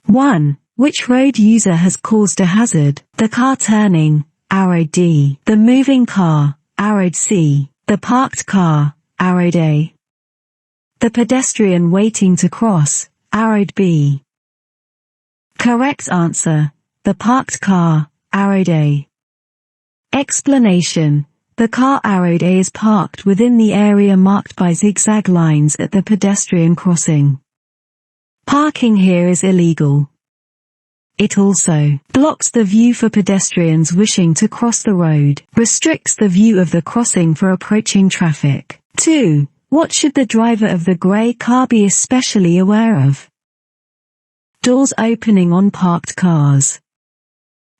1. Which road user has caused a hazard? The car turning, arrowed D. The moving car, arrowed C. The parked car, arrowed A. The pedestrian waiting to cross, arrowed B. Correct answer, the parked car, arrowed A. Explanation. The car arrowed A is parked within the area marked by zigzag lines at the pedestrian crossing. Parking here is illegal. It also blocks the view for pedestrians wishing to cross the road, restricts the view of the crossing for approaching traffic. 2. What should the driver of the grey car be especially aware of? Doors opening on parked cars.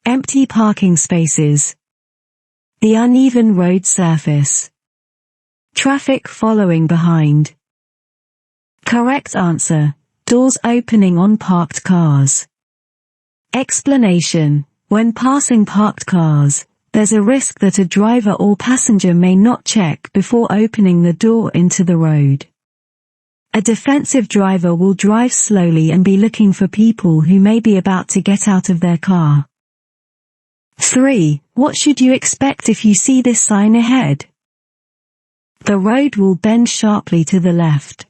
Empty parking spaces. The uneven road surface. Traffic following behind. Correct answer, doors opening on parked cars. Explanation. When passing parked cars, there's a risk that a driver or passenger may not check before opening the door into the road. A defensive driver will drive slowly and be looking for people who may be about to get out of their car. 3. What should you expect if you see this sign ahead? The road will bend sharply to the left.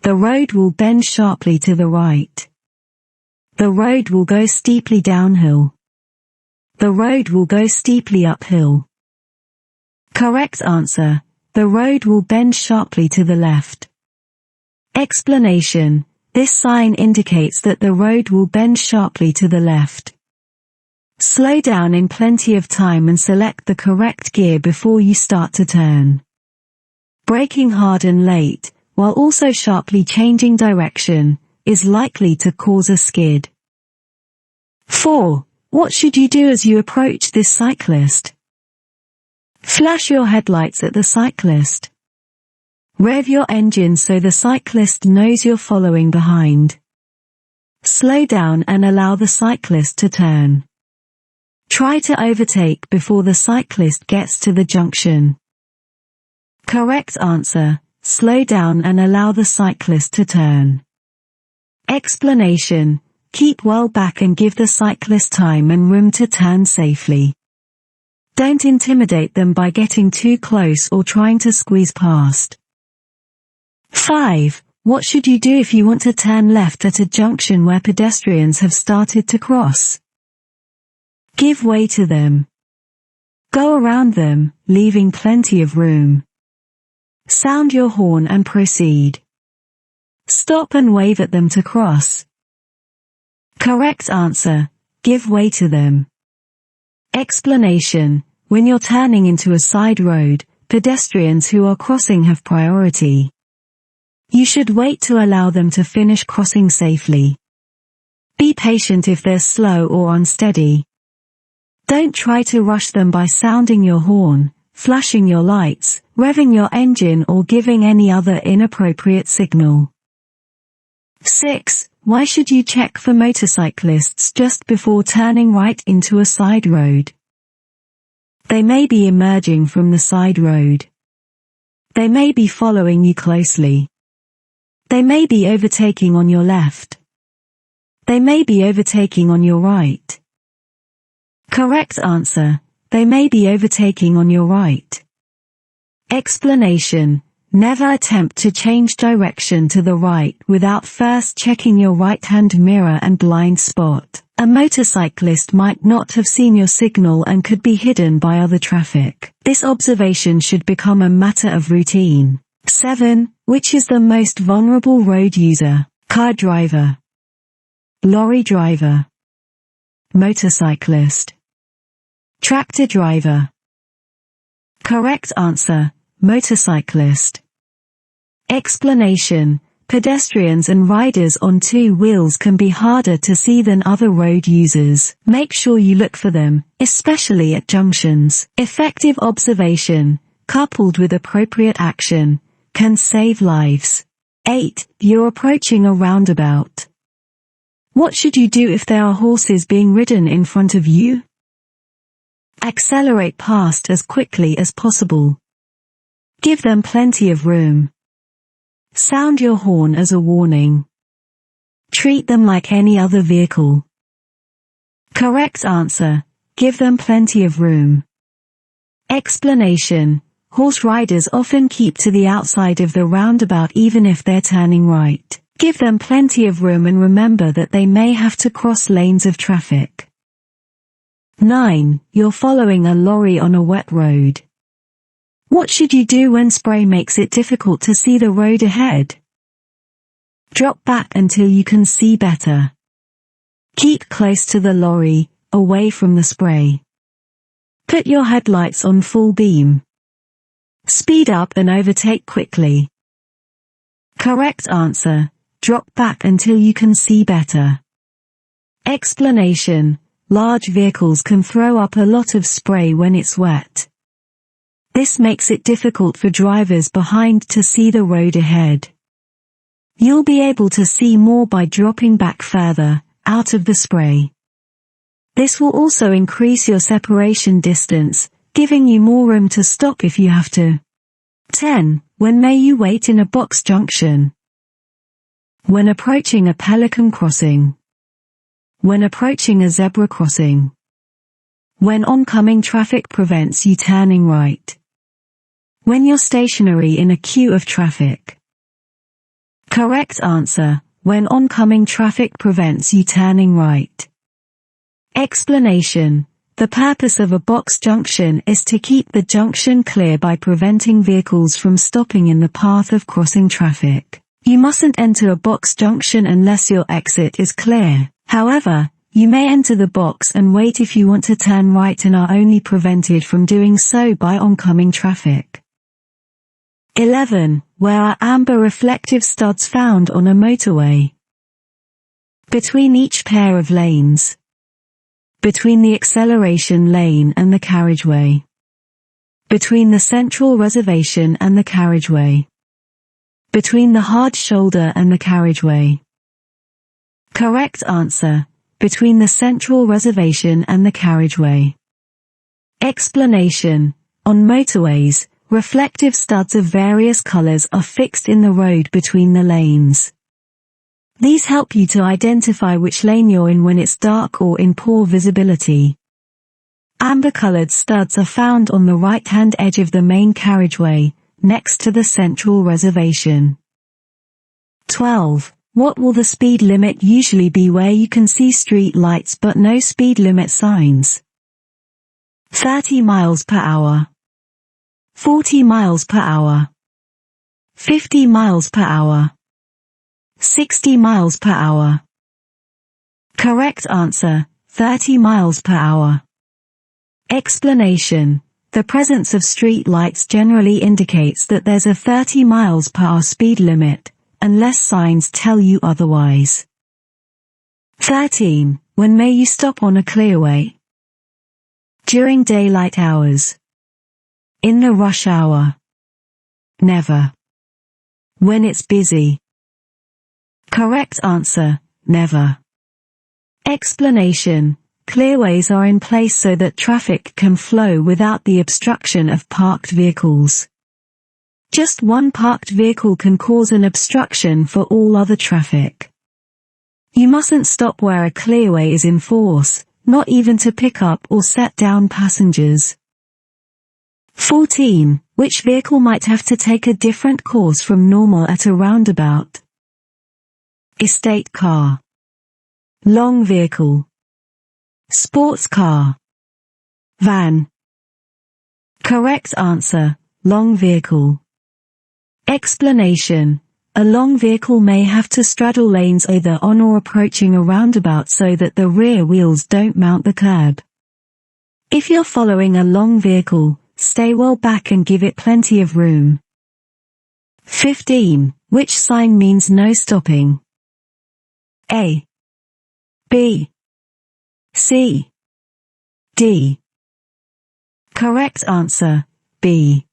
The road will bend sharply to the right. The road will go steeply downhill. The road will go steeply uphill. Correct answer, the road will bend sharply to the left. Explanation. This sign indicates that the road will bend sharply to the left. Slow down in plenty of time and select the correct gear before you start to turn. Braking hard and late, while also sharply changing direction, is likely to cause a skid. 4. What should you do as you approach this cyclist? Flash your headlights at the cyclist. Rev your engine so the cyclist knows you're following behind. Slow down and allow the cyclist to turn. Try to overtake before the cyclist gets to the junction. Correct answer, slow down and allow the cyclist to turn. Explanation. Keep well back and give the cyclist time and room to turn safely. Don't intimidate them by getting too close or trying to squeeze past. 5. What should you do if you want to turn left at a junction where pedestrians have started to cross? Give way to them. Go around them, leaving plenty of room. Sound your horn and proceed. Stop and wave at them to cross. Correct answer, give way to them. Explanation. When you're turning into a side road, pedestrians who are crossing have priority. You should wait to allow them to finish crossing safely. Be patient if they're slow or unsteady. Don't try to rush them by sounding your horn, flashing your lights, revving your engine or giving any other inappropriate signal. 6. Why should you check for motorcyclists just before turning right into a side road? They may be emerging from the side road. They may be following you closely. They may be overtaking on your left. They may be overtaking on your right. Correct answer, they may be overtaking on your right. Explanation. Never attempt to change direction to the right without first checking your right-hand mirror and blind spot. A motorcyclist might not have seen your signal and could be hidden by other traffic. This observation should become a matter of routine. 7. Which is the most vulnerable road user? Car driver, lorry driver, motorcyclist, tractor driver. Correct answer, motorcyclist. Explanation. Pedestrians and riders on two wheels can be harder to see than other road users. Make sure you look for them, especially at junctions. Effective observation, coupled with appropriate action, can save lives. 8. You're approaching a roundabout. What should you do if there are horses being ridden in front of you? Accelerate past as quickly as possible. Give them plenty of room. Sound your horn as a warning. Treat them like any other vehicle. Correct answer. Give them plenty of room. Explanation. Horse riders often keep to the outside of the roundabout even if they're turning right. Give them plenty of room and remember that they may have to cross lanes of traffic. 9. You're following a lorry on a wet road. What should you do when spray makes it difficult to see the road ahead? Drop back until you can see better. Keep close to the lorry, away from the spray. Put your headlights on full beam. Speed up and overtake quickly. Correct answer. Drop back until you can see better. Explanation. Large vehicles can throw up a lot of spray when it's wet. This makes it difficult for drivers behind to see the road ahead. You'll be able to see more by dropping back further, out of the spray. This will also increase your separation distance, giving you more room to stop if you have to. 10. When may you wait in a box junction? When approaching a pelican crossing. When approaching a zebra crossing. When oncoming traffic prevents you turning right. When you're stationary in a queue of traffic. Correct answer. When oncoming traffic prevents you turning right. Explanation. The purpose of a box junction is to keep the junction clear by preventing vehicles from stopping in the path of crossing traffic. You mustn't enter a box junction unless your exit is clear. However, you may enter the box and wait if you want to turn right and are only prevented from doing so by oncoming traffic. 11. Where are amber reflective studs found on a motorway? Between each pair of lanes. Between the acceleration lane and the carriageway. Between the central reservation and the carriageway. Between the hard shoulder and the carriageway. Correct answer. Between the central reservation and the carriageway. Explanation. On motorways, reflective studs of various colors are fixed in the road between the lanes. These help you to identify which lane you're in when it's dark or in poor visibility. Amber-colored studs are found on the right-hand edge of the main carriageway, next to the central reservation. 12. What will the speed limit usually be where you can see street lights but no speed limit signs? 30 miles per hour. 40 miles per hour. 50 miles per hour. 60 miles per hour. Correct answer, 30 miles per hour. Explanation. The presence of street lights generally indicates that there's a 30 miles per hour speed limit, unless signs tell you otherwise. 13. When may you stop on a clearway? During daylight hours. In the rush hour. Never. When it's busy. Correct answer, never. Explanation. Clearways are in place so that traffic can flow without the obstruction of parked vehicles. Just one parked vehicle can cause an obstruction for all other traffic. You mustn't stop where a clearway is in force, not even to pick up or set down passengers. 14. Which vehicle might have to take a different course from normal at a roundabout? Estate car. Long vehicle. Sports car. Van. Correct answer, long vehicle. Explanation. A long vehicle may have to straddle lanes either on or approaching a roundabout so that the rear wheels don't mount the curb. If you're following a long vehicle, stay well back and give it plenty of room. 15. Which sign means no stopping? A, B, C, D. Correct answer, B.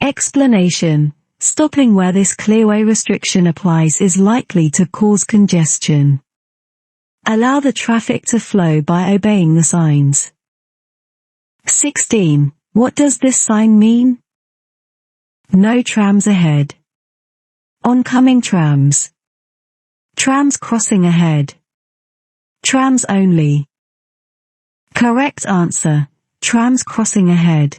Explanation. Stopping where this clearway restriction applies is likely to cause congestion. Allow the traffic to flow by obeying the signs. 16. What does this sign mean? No trams ahead. Oncoming trams. Trams crossing ahead. Trams only. Correct answer. Trams crossing ahead.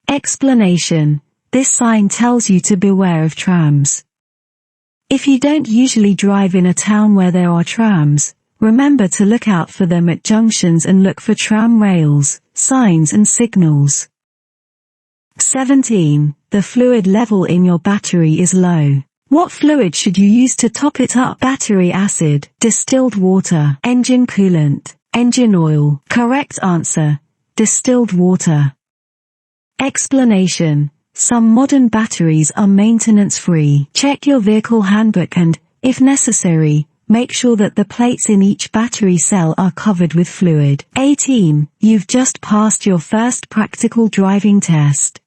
Explanation. This sign tells you to beware of trams. If you don't usually drive in a town where there are trams, remember to look out for them at junctions and look for tram rails, signs and signals. 17. The fluid level in your battery is low. What fluid should you use to top it up? Battery acid, distilled water, engine coolant, engine oil. Correct answer. Distilled water. Explanation. Some modern batteries are maintenance-free. Check your vehicle handbook and, if necessary, make sure that the plates in each battery cell are covered with fluid. 18. You've just passed your first practical driving test.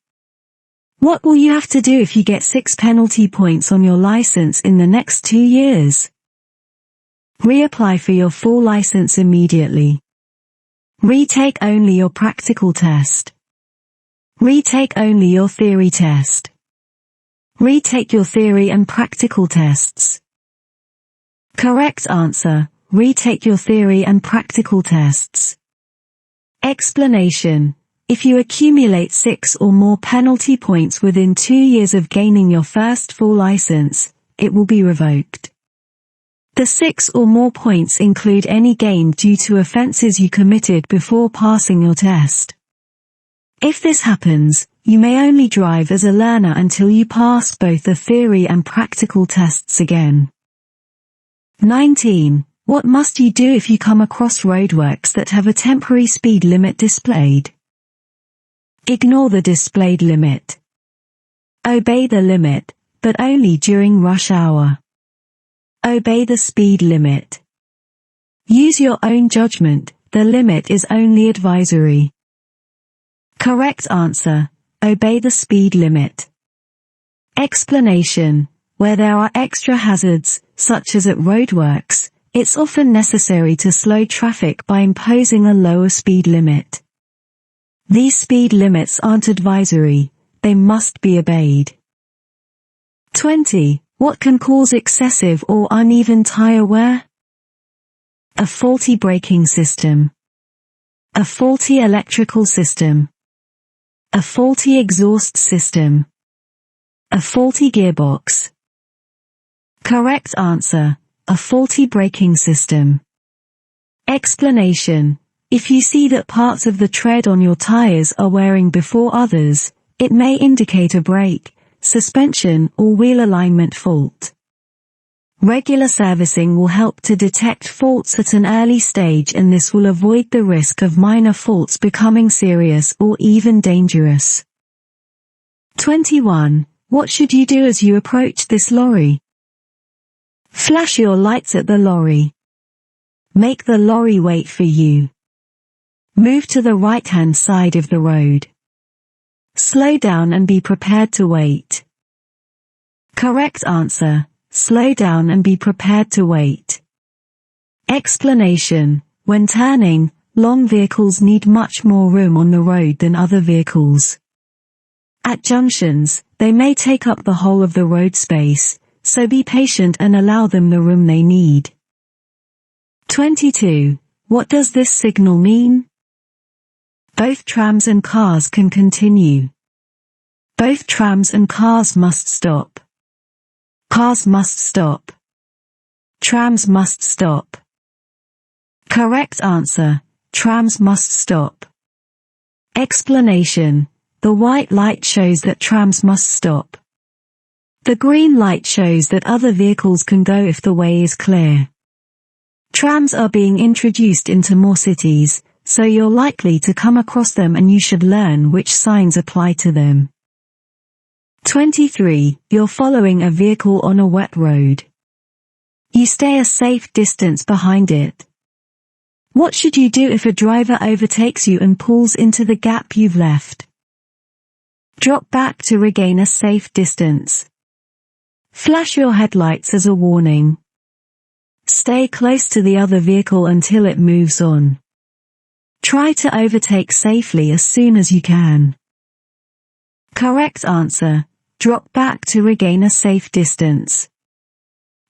What will you have to do if you get 6 penalty points on your license in the next 2 years? Reapply for your full license immediately. Retake only your practical test. Retake only your theory test. Retake your theory and practical tests. Correct answer. Retake your theory and practical tests. Explanation. If you accumulate 6 or more penalty points within 2 years of gaining your first full license, it will be revoked. The 6 or more points include any gained due to offenses you committed before passing your test. If this happens, you may only drive as a learner until you pass both the theory and practical tests again. 19. What must you do if you come across roadworks that have a temporary speed limit displayed? Ignore the displayed limit. Obey the limit, but only during rush hour. Obey the speed limit. Use your own judgment, the limit is only advisory. Correct answer. Obey the speed limit. Explanation. Where there are extra hazards, such as at roadworks, it's often necessary to slow traffic by imposing a lower speed limit. These speed limits aren't advisory, they must be obeyed. 20. What can cause excessive or uneven tire wear? A faulty braking system. A faulty electrical system. A faulty exhaust system. A faulty gearbox. Correct answer. A faulty braking system. Explanation. If you see that parts of the tread on your tires are wearing before others, it may indicate a brake, suspension or wheel alignment fault. Regular servicing will help to detect faults at an early stage, and this will avoid the risk of minor faults becoming serious or even dangerous. 21. What should you do as you approach this lorry? Flash your lights at the lorry. Make the lorry wait for you. Move to the right-hand side of the road. Slow down and be prepared to wait. Correct answer. Slow down and be prepared to wait. Explanation. When turning, long vehicles need much more room on the road than other vehicles. At junctions, they may take up the whole of the road space, so be patient and allow them the room they need. 22. What does this signal mean? Both trams and cars can continue. Both trams and cars must stop. Cars must stop. Trams must stop. Correct answer. Trams must stop. Explanation. The white light shows that trams must stop. The green light shows that other vehicles can go if the way is clear. Trams are being introduced into more cities, so you're likely to come across them and you should learn which signs apply to them. 23. You're following a vehicle on a wet road. You stay a safe distance behind it. What should you do if a driver overtakes you and pulls into the gap you've left? Drop back to regain a safe distance. Flash your headlights as a warning. Stay close to the other vehicle until it moves on. Try to overtake safely as soon as you can. Correct answer. Drop back to regain a safe distance.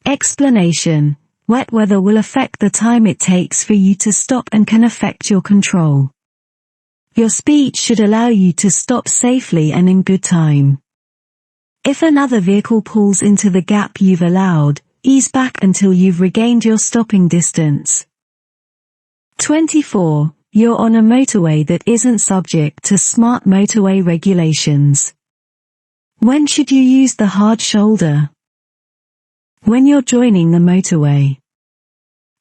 Explanation: wet weather will affect the time it takes for you to stop and can affect your control. Your speed should allow you to stop safely and in good time. If another vehicle pulls into the gap you've allowed, ease back until you've regained your stopping distance. 24. You're on a motorway that isn't subject to smart motorway regulations. When should you use the hard shoulder? When you're joining the motorway.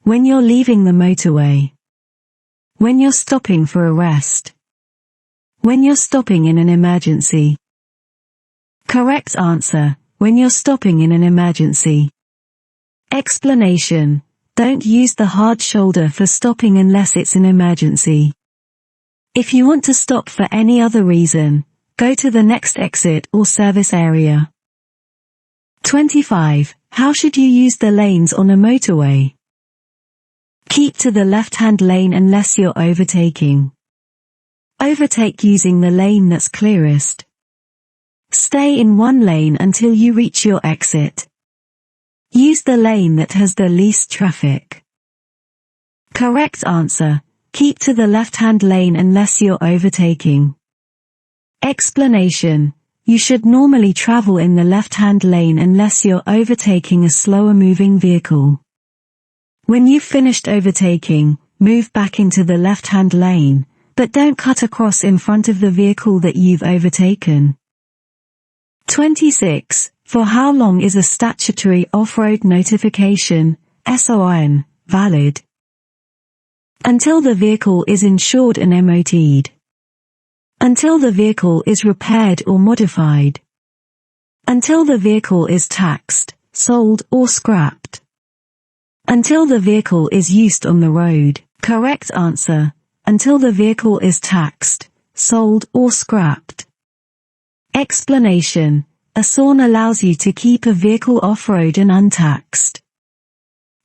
When you're leaving the motorway. When you're stopping for a rest. When you're stopping in an emergency. Correct answer: when you're stopping in an emergency. Explanation: don't use the hard shoulder for stopping unless it's an emergency. If you want to stop for any other reason, go to the next exit or service area. 25. How should you use the lanes on a motorway? Keep to the left-hand lane unless you're overtaking. Overtake using the lane that's clearest. Stay in one lane until you reach your exit. Use the lane that has the least traffic. Correct answer: keep to the left-hand lane unless you're overtaking. Explanation: you should normally travel in the left-hand lane unless you're overtaking a slower-moving vehicle. When you've finished overtaking, move back into the left-hand lane, but don't cut across in front of the vehicle that you've overtaken. 26. For how long is a statutory off-road notification, SORN, valid? Until the vehicle is insured and MOT'd. Until the vehicle is repaired or modified. Until the vehicle is taxed, sold or scrapped. Until the vehicle is used on the road. Correct answer: until the vehicle is taxed, sold or scrapped. Explanation: a SORN allows you to keep a vehicle off-road and untaxed.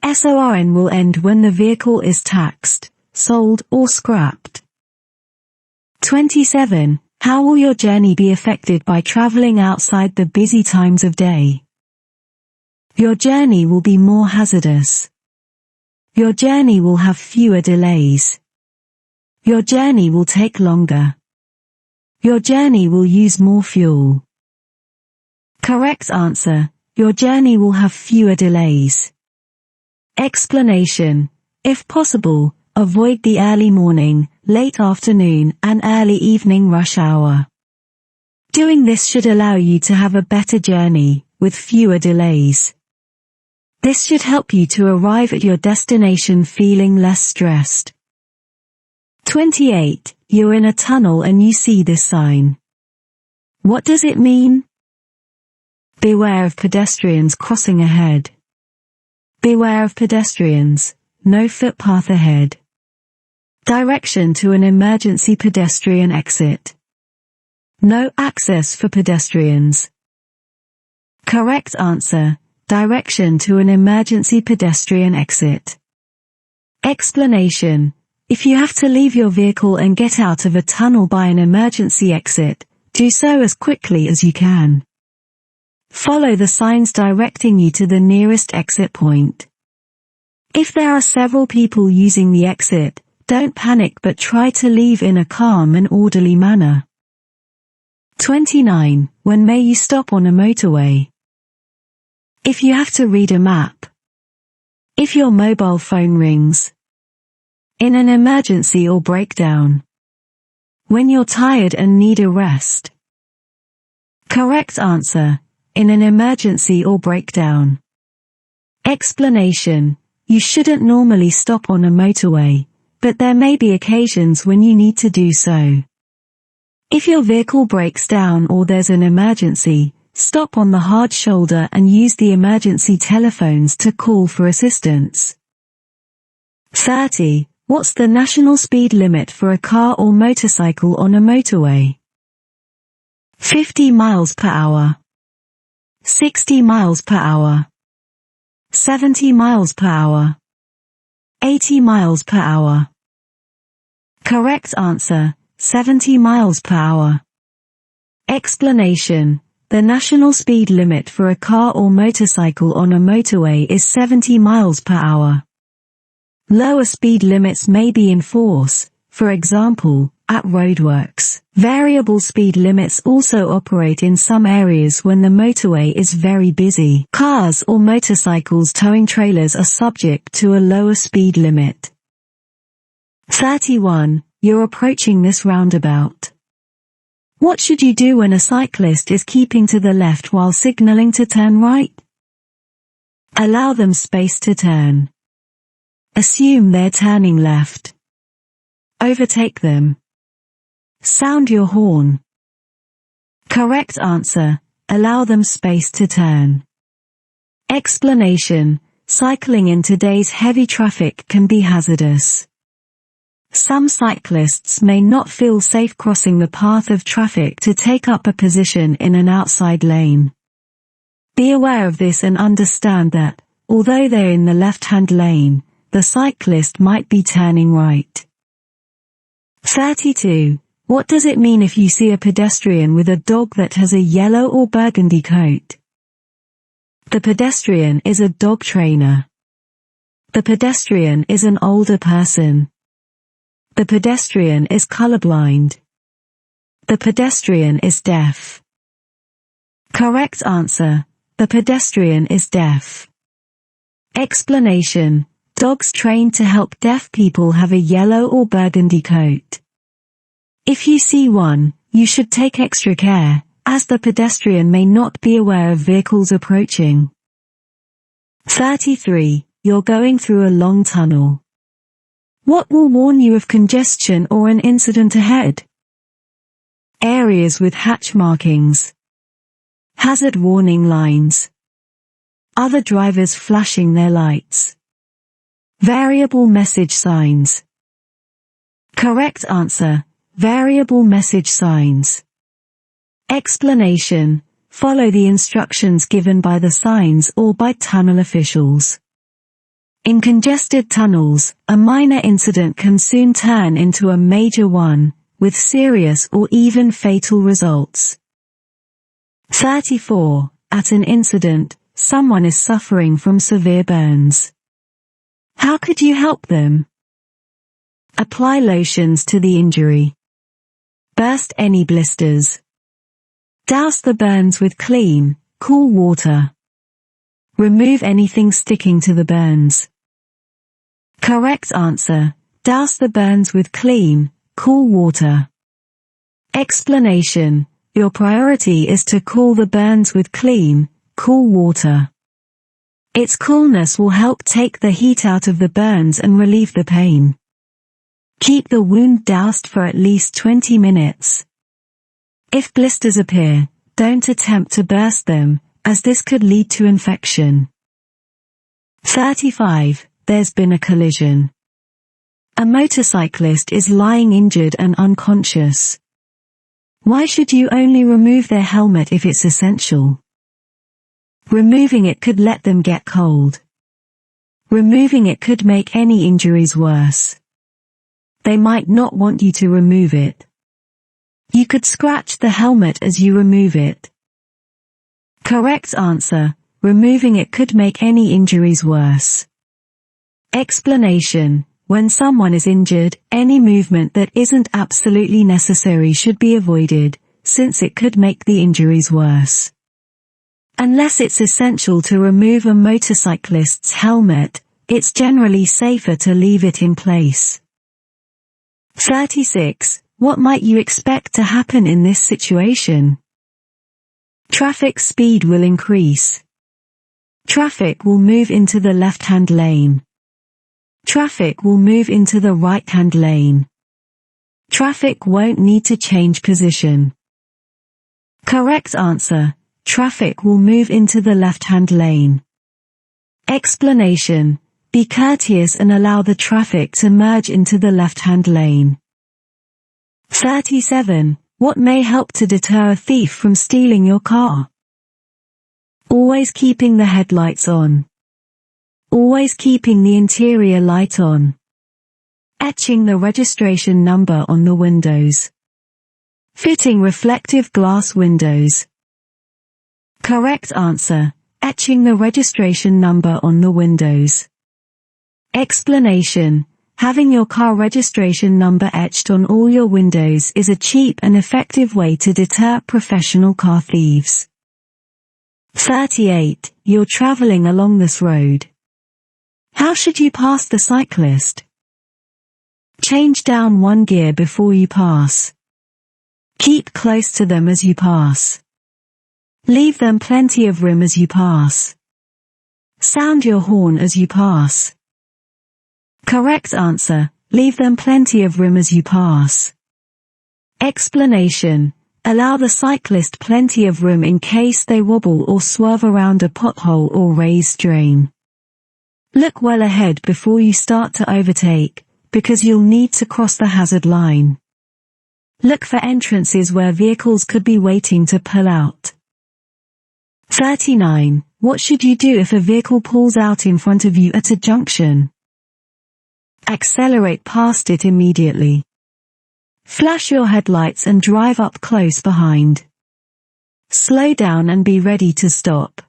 SORN will end when the vehicle is taxed, sold or scrapped. 27. How will your journey be affected by traveling outside the busy times of day? Your journey will be more hazardous. Your journey will have fewer delays. Your journey will take longer. Your journey will use more fuel. Correct answer: your journey will have fewer delays. Explanation: if possible, avoid the early morning, late afternoon, and early evening rush hour. Doing this should allow you to have a better journey, with fewer delays. This should help you to arrive at your destination feeling less stressed. 28. You're in a tunnel and you see this sign. What does it mean? Beware of pedestrians crossing ahead. Beware of pedestrians, no footpath ahead. Direction to an emergency pedestrian exit. No access for pedestrians. Correct answer: direction to an emergency pedestrian exit. Explanation: if you have to leave your vehicle and get out of a tunnel by an emergency exit, do so as quickly as you can. Follow the signs directing you to the nearest exit point. If there are several people using the exit, don't panic but try to leave in a calm and orderly manner. 29. When may you stop on a motorway? If you have to read a map. If your mobile phone rings. In an emergency or breakdown. When you're tired and need a rest. Correct answer: in an emergency or breakdown. Explanation: you shouldn't normally stop on a motorway, but there may be occasions when you need to do so. If your vehicle breaks down or there's an emergency, stop on the hard shoulder and use the emergency telephones to call for assistance. 30. What's the national speed limit for a car or motorcycle on a motorway? 50 miles per hour. 60 miles per hour. 70 miles per hour. 80 miles per hour. Correct answer: 70 miles per hour. Explanation: The national speed limit for a car or motorcycle on a motorway is 70 miles per hour. Lower speed limits may be in force, for example, at roadworks. Variable speed limits also operate in some areas when the motorway is very busy. Cars or motorcycles towing trailers are subject to a lower speed limit. 31. You're approaching this roundabout. What should you do when a cyclist is keeping to the left while signaling to turn right? Allow them space to turn. Assume they're turning left. Overtake them. Sound your horn. Correct answer: allow them space to turn. Explanation: cycling in today's heavy traffic can be hazardous. Some cyclists may not feel safe crossing the path of traffic to take up a position in an outside lane. Be aware of this and understand that, although they're in the left-hand lane, the cyclist might be turning right. 32. What does it mean if you see a pedestrian with a dog that has a yellow or burgundy coat? The pedestrian is a dog trainer. The pedestrian is an older person. The pedestrian is colorblind. The pedestrian is deaf. Correct answer: the pedestrian is deaf. Explanation: dogs trained to help deaf people have a yellow or burgundy coat. If you see one, you should take extra care, as the pedestrian may not be aware of vehicles approaching. 33. You're going through a long tunnel. What will warn you of congestion or an incident ahead? Areas with hatch markings. Hazard warning lines. Other drivers flashing their lights. Variable message signs. Correct answer: variable message signs. Explanation: follow the instructions given by the signs or by tunnel officials. In congested tunnels, a minor incident can soon turn into a major one, with serious or even fatal results. 34. At an incident, someone is suffering from severe burns. How could you help them? Apply lotions to the injury. Burst any blisters. Douse the burns with clean, cool water. Remove anything sticking to the burns. Correct answer: douse the burns with clean, cool water. Explanation: your priority is to cool the burns with clean, cool water. Its coolness will help take the heat out of the burns and relieve the pain. Keep the wound doused for at least 20 minutes. If blisters appear, don't attempt to burst them, as this could lead to infection. 35. There's been a collision. A motorcyclist is lying injured and unconscious. Why should you only remove their helmet if it's essential? Removing it could let them get cold. Removing it could make any injuries worse. They might not want you to remove it. You could scratch the helmet as you remove it. Correct answer: removing it could make any injuries worse. Explanation: when someone is injured, any movement that isn't absolutely necessary should be avoided, since it could make the injuries worse. Unless it's essential to remove a motorcyclist's helmet, it's generally safer to leave it in place. 36. What might you expect to happen in this situation? Traffic speed will increase. Traffic will move into the left-hand lane. Traffic will move into the right-hand lane. Traffic won't need to change position. Correct answer: traffic will move into the left-hand lane. Explanation: be courteous and allow the traffic to merge into the left-hand lane. 37. What may help to deter a thief from stealing your car? Always keeping the headlights on. Always keeping the interior light on. Etching the registration number on the windows. Fitting reflective glass windows. Correct answer. Etching the registration number on the windows. Explanation. Having your car registration number etched on all your windows is a cheap and effective way to deter professional car thieves. 38. You're traveling along this road. How should you pass the cyclist? Change down one gear before you pass. Keep close to them as you pass. Leave them plenty of room as you pass. Sound your horn as you pass. Correct answer. Leave them plenty of room as you pass. Explanation. Allow the cyclist plenty of room in case they wobble or swerve around a pothole or raised drain. Look well ahead before you start to overtake, because you'll need to cross the hazard line. Look for entrances where vehicles could be waiting to pull out. 39. What should you do if a vehicle pulls out in front of you at a junction? Accelerate past it immediately. Flash your headlights and drive up close behind. Slow down and be ready to stop.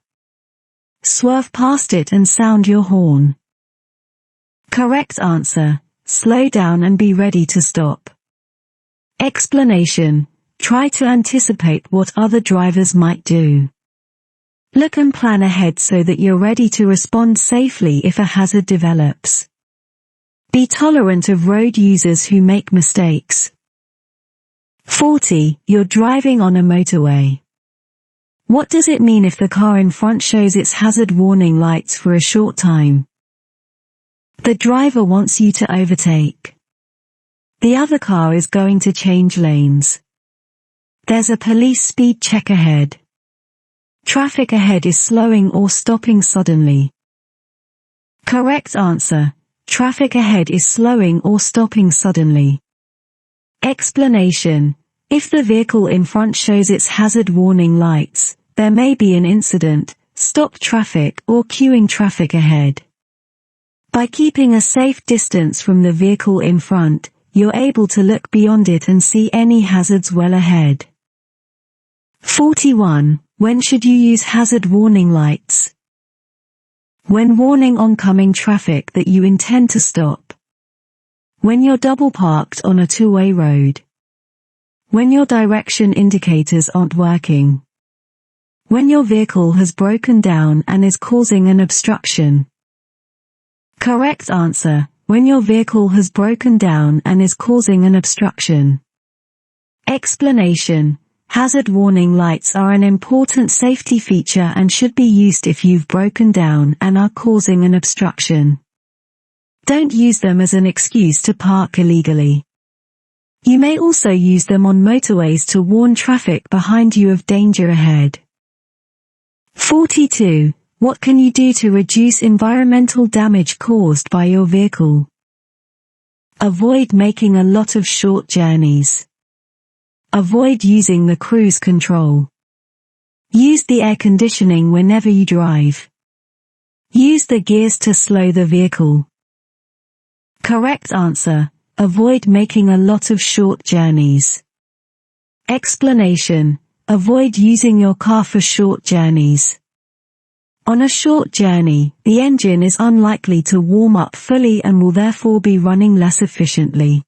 Swerve past it and sound your horn. Correct answer. Slow down and be ready to stop. Explanation. Try to anticipate what other drivers might do. Look and plan ahead so that you're ready to respond safely if a hazard develops. Be tolerant of road users who make mistakes. 40. You're driving on a motorway. What does it mean if the car in front shows its hazard warning lights for a short time? The driver wants you to overtake. The other car is going to change lanes. There's a police speed check ahead. Traffic ahead is slowing or stopping suddenly. Correct answer. Traffic ahead is slowing or stopping suddenly. Explanation. If the vehicle in front shows its hazard warning lights, there may be an incident, stop traffic or queuing traffic ahead. By keeping a safe distance from the vehicle in front, you're able to look beyond it and see any hazards well ahead. 41. When should you use hazard warning lights? When warning oncoming traffic that you intend to stop. When you're double parked on a two-way road. When your direction indicators aren't working. When your vehicle has broken down and is causing an obstruction. Correct answer. When your vehicle has broken down and is causing an obstruction. Explanation. Hazard warning lights are an important safety feature and should be used if you've broken down and are causing an obstruction. Don't use them as an excuse to park illegally. You may also use them on motorways to warn traffic behind you of danger ahead. 42. What can you do to reduce environmental damage caused by your vehicle? Avoid making a lot of short journeys. Avoid using the cruise control. Use the air conditioning whenever you drive. Use the gears to slow the vehicle. Correct answer. Avoid making a lot of short journeys. Explanation. Avoid using your car for short journeys. On a short journey, the engine is unlikely to warm up fully and will therefore be running less efficiently.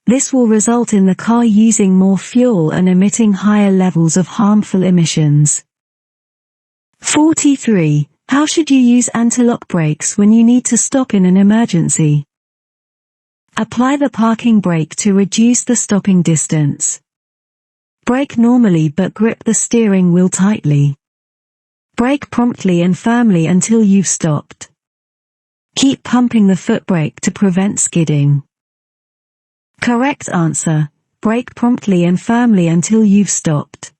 This will result in the car using more fuel and emitting higher levels of harmful emissions. 43. How should you use anti-lock brakes when you need to stop in an emergency? Apply the parking brake to reduce the stopping distance. Brake normally but grip the steering wheel tightly. Brake promptly and firmly until you've stopped. Keep pumping the foot brake to prevent skidding. Correct answer. Brake promptly and firmly until you've stopped.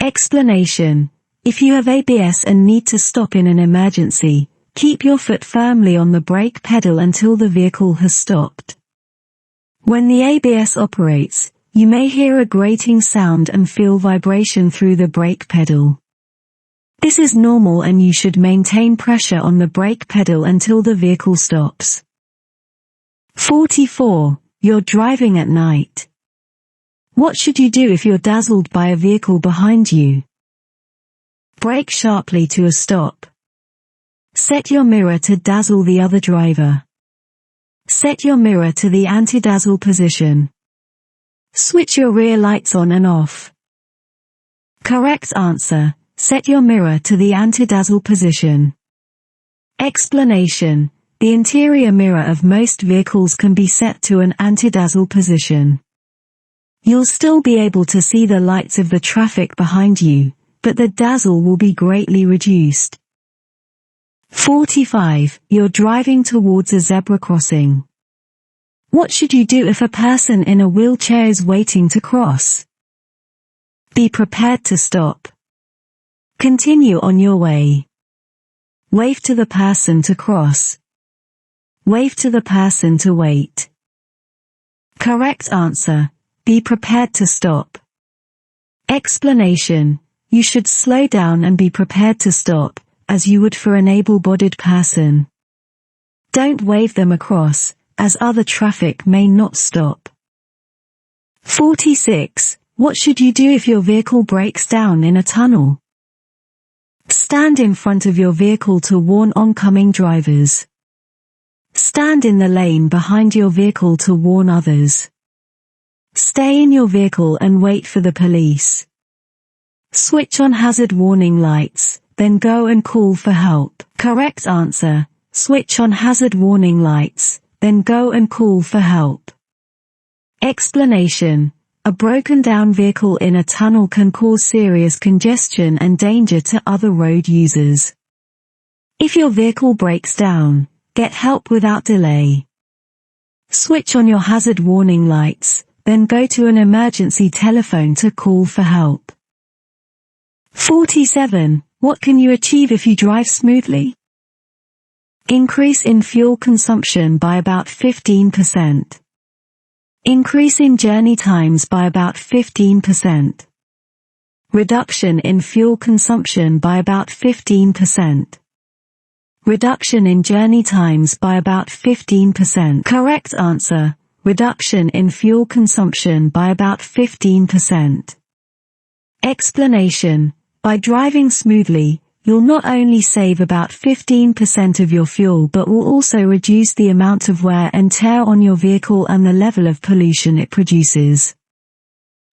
Explanation. If you have ABS and need to stop in an emergency, keep your foot firmly on the brake pedal until the vehicle has stopped. When the ABS operates, you may hear a grating sound and feel vibration through the brake pedal. This is normal and you should maintain pressure on the brake pedal until the vehicle stops. 44. You're driving at night. What should you do if you're dazzled by a vehicle behind you? Brake sharply to a stop. Set your mirror to dazzle the other driver. Set your mirror to the anti-dazzle position. Switch your rear lights on and off. Correct answer. Set your mirror to the anti-dazzle position. Explanation. The interior mirror of most vehicles can be set to an anti-dazzle position. You'll still be able to see the lights of the traffic behind you, but the dazzle will be greatly reduced. 45. You're driving towards a zebra crossing. What should you do if a person in a wheelchair is waiting to cross? Be prepared to stop. Continue on your way. Wave to the person to cross. Wave to the person to wait. Correct answer. Be prepared to stop. Explanation. You should slow down and be prepared to stop, as you would for an able-bodied person. Don't wave them across, as other traffic may not stop. 46. What should you do if your vehicle breaks down in a tunnel? Stand in front of your vehicle to warn oncoming drivers. Stand in the lane behind your vehicle to warn others. Stay in your vehicle and wait for the police. Switch on hazard warning lights, then go and call for help. Correct answer. Switch on hazard warning lights, then go and call for help. Explanation. A broken down vehicle in a tunnel can cause serious congestion and danger to other road users. If your vehicle breaks down, get help without delay. Switch on your hazard warning lights, then go to an emergency telephone to call for help. 47. What can you achieve if you drive smoothly? Increase in fuel consumption by about 15%. Increase in journey times by about 15%. Reduction in fuel consumption by about 15%. Reduction in journey times by about 15%. Correct answer. Reduction in fuel consumption by about 15%. Explanation. By driving smoothly, you'll not only save about 15% of your fuel but will also reduce the amount of wear and tear on your vehicle and the level of pollution it produces.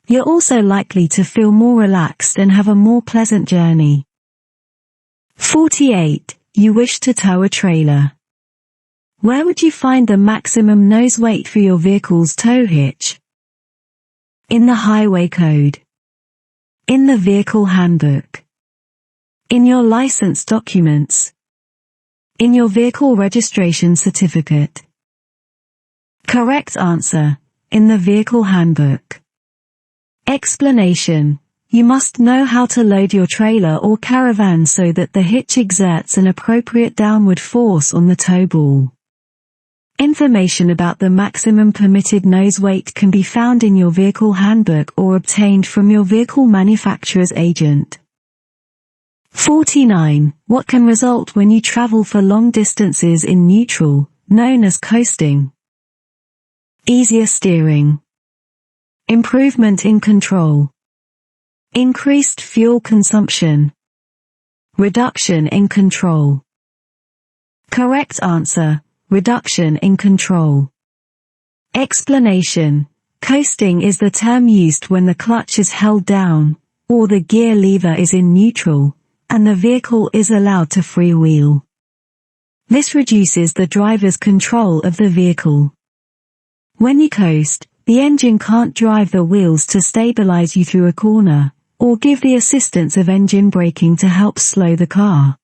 You're also likely to feel more relaxed and have a more pleasant journey. 48. You wish to tow a trailer. Where would you find the maximum nose weight for your vehicle's tow hitch? In the Highway Code. In the Vehicle Handbook. In your license documents. In your vehicle registration certificate. Correct answer. In the Vehicle Handbook. Explanation. You must know how to load your trailer or caravan so that the hitch exerts an appropriate downward force on the tow ball. Information about the maximum permitted nose weight can be found in your vehicle handbook or obtained from your vehicle manufacturer's agent. 49. What can result when you travel for long distances in neutral, known as coasting? Easier steering. Improvement in control. Increased fuel consumption. Reduction in control. Correct answer. Reduction in control. Explanation. Coasting is the term used when the clutch is held down, or the gear lever is in neutral, and the vehicle is allowed to freewheel. This reduces the driver's control of the vehicle. When you coast, the engine can't drive the wheels to stabilize you through a corner, or give the assistance of engine braking to help slow the car.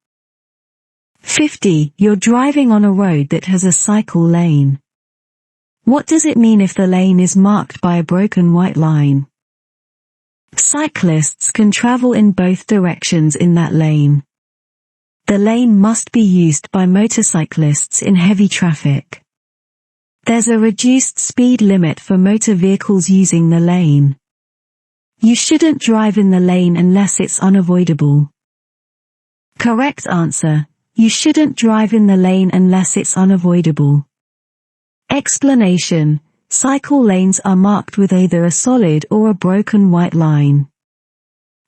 50. You're driving on a road that has a cycle lane. What does it mean if the lane is marked by a broken white line? Cyclists can travel in both directions in that lane. The lane must be used by motorcyclists in heavy traffic. There's a reduced speed limit for motor vehicles using the lane. You shouldn't drive in the lane unless it's unavoidable. Correct answer. You shouldn't drive in the lane unless it's unavoidable. Explanation. Cycle lanes are marked with either a solid or a broken white line.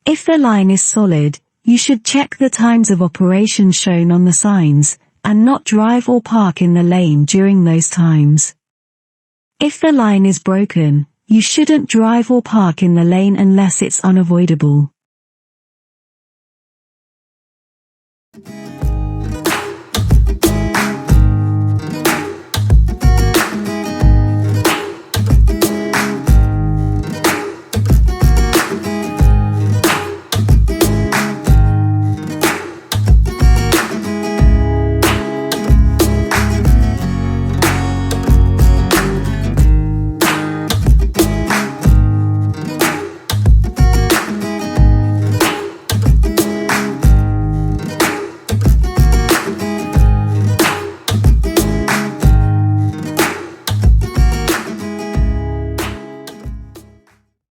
If the line is solid, You should check the times of operation shown on the signs, and not drive or park in the lane during those times. If the line is broken, you shouldn't drive or park in the lane unless it's unavoidable.